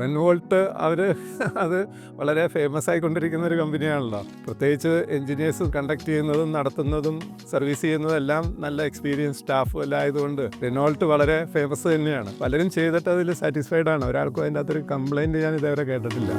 Renault അവർ അത് വളരെ ഫേമസ് ആയിക്കൊണ്ടിരിക്കുന്ന ഒരു കമ്പനിയാണല്ലോ. പ്രത്യേകിച്ച് എൻജിനീയേഴ്സ് കണ്ടക്ട് ചെയ്യുന്നതും നടത്തുന്നതും സർവീസ് ചെയ്യുന്നതും എല്ലാം നല്ല എക്സ്പീരിയൻസ് സ്റ്റാഫും എല്ലാം ആയതുകൊണ്ട് റെനോൾട്ട് വളരെ ഫേമസ് തന്നെയാണ്. പലരും ചെയ്തിട്ട് അതിൽ സാറ്റിസ്ഫൈഡ് ആണ്. ഒരാൾക്കും അതിൻ്റെ അകത്തൊരു കംപ്ലൈൻറ്റ് ഞാൻ ഇതേവരെ കേട്ടിട്ടില്ല.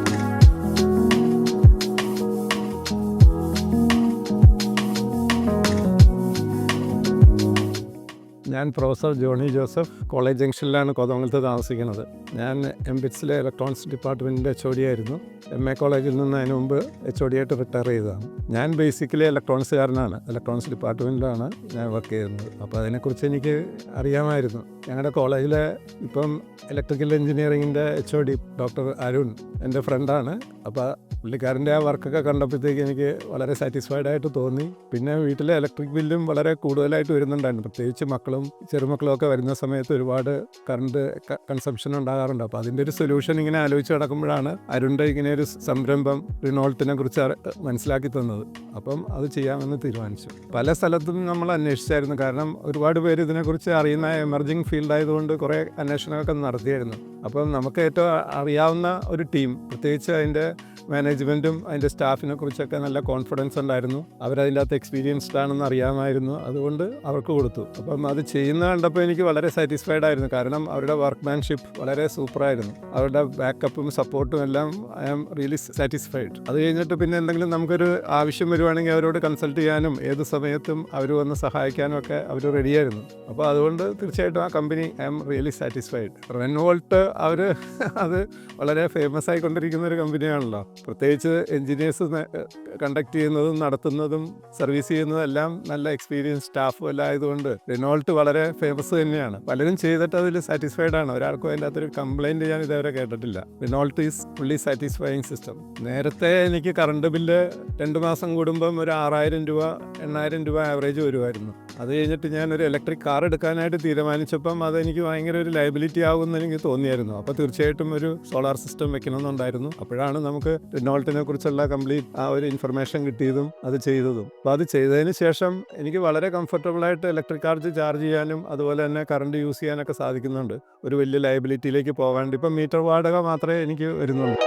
ഞാൻ പ്രൊഫസർ ജോണി ജോസഫ്, കോളേജ് ജംഗ്ഷനിലാണ് കോതമംഗലത്ത് താമസിക്കുന്നത്. ഞാൻ എംബിറ്റ്സിലെ ഇലക്ട്രോണിക്സ് ഡിപ്പാർട്ട്മെൻറ്റിൻ്റെ HOD ആയിരുന്നു. MA കോളേജിൽ നിന്ന് അതിന് മുമ്പ് HOD ആയിട്ട് റിട്ടയർ ചെയ്തതാണ്. ഞാൻ ബേസിക്കലി ഇലക്ട്രോണിക്സുകാരനാണ്. ഇലക്ട്രോണിക്സ് ഡിപ്പാർട്ട്മെൻറ്റിലാണ് ഞാൻ വർക്ക് ചെയ്യുന്നത്. അപ്പോൾ അതിനെക്കുറിച്ച് എനിക്ക് അറിയാമായിരുന്നു. ഞങ്ങളുടെ കോളേജിലെ ഇപ്പം ഇലക്ട്രിക്കൽ എഞ്ചിനീയറിങ്ങിൻ്റെ HOD ഡോക്ടർ അരുൺ എൻ്റെ ഫ്രണ്ടാണ്. അപ്പോൾ പുള്ളിക്കാരൻ്റെ ആ വർക്കൊക്കെ കണ്ടപ്പോഴത്തേക്ക് എനിക്ക് വളരെ സാറ്റിസ്ഫൈഡ് ആയിട്ട് തോന്നി. പിന്നെ വീട്ടിലെ ഇലക്ട്രിക് ബില്ലും വളരെ കൂടുതലായിട്ട് വരുന്നുണ്ടായിരുന്നു. പ്രത്യേകിച്ച് മക്കളും ചെറുമക്കളും ഒക്കെ വരുന്ന സമയത്ത് ഒരുപാട് കറണ്ട് കൺസംഷൻ ഉണ്ടാകാറുണ്ട്. അപ്പോൾ അതിൻ്റെ ഒരു സൊല്യൂഷൻ ഇങ്ങനെ ആലോചിച്ച് നടക്കുമ്പോഴാണ് അരുണിൻ്റെ ഇങ്ങനെ ഒരു സംരംഭം റിനോൾട്ടിനെ കുറിച്ച് മനസ്സിലാക്കി തന്നത്. അപ്പം അത് ചെയ്യാമെന്ന് തീരുമാനിച്ചു. പല സ്ഥലത്തും നമ്മൾ അന്വേഷിച്ചായിരുന്നു. കാരണം ഒരുപാട് പേര് ഇതിനെക്കുറിച്ച് അറിയുന്ന എമർജിങ് ഫീൽഡ് ആയതുകൊണ്ട് കുറേ അന്വേഷണമൊക്കെ നടത്തിയായിരുന്നു. അപ്പം നമുക്ക് ഏറ്റവും അറിയാവുന്ന ഒരു ടീം, പ്രത്യേകിച്ച് അതിൻ്റെ മാനേജ്മെൻറ്റും അതിൻ്റെ സ്റ്റാഫിനെ കുറിച്ചൊക്കെ നല്ല കോൺഫിഡൻസ് ഉണ്ടായിരുന്നു. അവരതിൻ്റെ അകത്ത് എക്സ്പീരിയൻസ്ഡ് ആണെന്ന് അറിയാമായിരുന്നു. അതുകൊണ്ട് അവർക്ക് കൊടുത്തു. അപ്പം അത് ചെയ്യുന്ന കണ്ടപ്പോൾ എനിക്ക് വളരെ സാറ്റിസ്ഫൈഡ് ആയിരുന്നു. കാരണം അവരുടെ വർക്ക്മാൻഷിപ്പ് വളരെ സൂപ്പറായിരുന്നു. അവരുടെ ബാക്കപ്പും സപ്പോർട്ടും എല്ലാം ഐ ആം റിയലി സാറ്റിസ്ഫൈഡ്. അത് കഴിഞ്ഞിട്ട് പിന്നെ എന്തെങ്കിലും നമുക്കൊരു ആവശ്യം വരുവാണെങ്കിൽ അവരോട് കൺസൾട്ട് ചെയ്യാനും ഏത് സമയത്തും അവർ വന്ന് സഹായിക്കാനും ഒക്കെ അവർ റെഡിയായിരുന്നു. അപ്പോൾ അതുകൊണ്ട് തീർച്ചയായിട്ടും ആ company I am really satisfied. Renault അവർ അത് വളരെ ഫേമസ് ആയിക്കൊണ്ടിരിക്കുന്ന ഒരു കമ്പനിയാണല്ലോ. പ്രത്യേകിച്ച് എൻജിനീയേഴ്സ് കണ്ടക്ട് ചെയ്യുന്നതും നടത്തുന്നതും സർവീസ് ചെയ്യുന്നതും എല്ലാം നല്ല എക്സ്പീരിയൻസ് സ്റ്റാഫും എല്ലാം ആയതുകൊണ്ട് റെനോൾട്ട് വളരെ ഫേമസ് തന്നെയാണ്. പലരും ചെയ്തിട്ട് അതിൽ സാറ്റിസ്ഫൈഡ് ആണ്. ഒരാൾക്കും അതിൻ്റെ അകത്തൊരു കംപ്ലൈൻറ്റ് ഞാൻ ഇതേവരെ കേട്ടിട്ടില്ല. Renault is fully satisfying system. നേരത്തെ എനിക്ക് കറണ്ട് ബില്ല് 2 മാസം കൂടുമ്പം ഒരു 6000 രൂപ 8000 രൂപ ആവറേജ് വരുമായിരുന്നു. അത് കഴിഞ്ഞിട്ട് ഞാനൊരു ഇലക്ട്രിക് കാർ എടുക്കാനായിട്ട് തീരുമാനിച്ചപ്പം അതെനിക്ക് ഭയങ്കര ഒരു ലയബിലിറ്റി ആകുമെന്ന് എനിക്ക് തോന്നിയായിരുന്നു. അപ്പോൾ തീർച്ചയായിട്ടും ഒരു സോളാർ സിസ്റ്റം വെക്കണമെന്നുണ്ടായിരുന്നു. അപ്പോഴാണ് നമുക്ക് റെനോൾട്ടിനെ കുറിച്ചുള്ള കംപ്ലീറ്റ് ആ ഒരു ഇൻഫർമേഷൻ കിട്ടിയതും അത് ചെയ്തതും. അപ്പോൾ അത് ചെയ്തതിന് ശേഷം എനിക്ക് വളരെ കംഫർട്ടബിളായിട്ട് ഇലക്ട്രിക് കാർ ചാർജ് ചെയ്യാനും അതുപോലെ തന്നെ കറണ്ട് യൂസ് ചെയ്യാനൊക്കെ സാധിക്കുന്നുണ്ട്. ഒരു വലിയ ലയബിലിറ്റിയിലേക്ക് പോകാണ്ട് ഇപ്പം മീറ്റർ വാടക മാത്രമേ എനിക്ക് വരുന്നുള്ളൂ.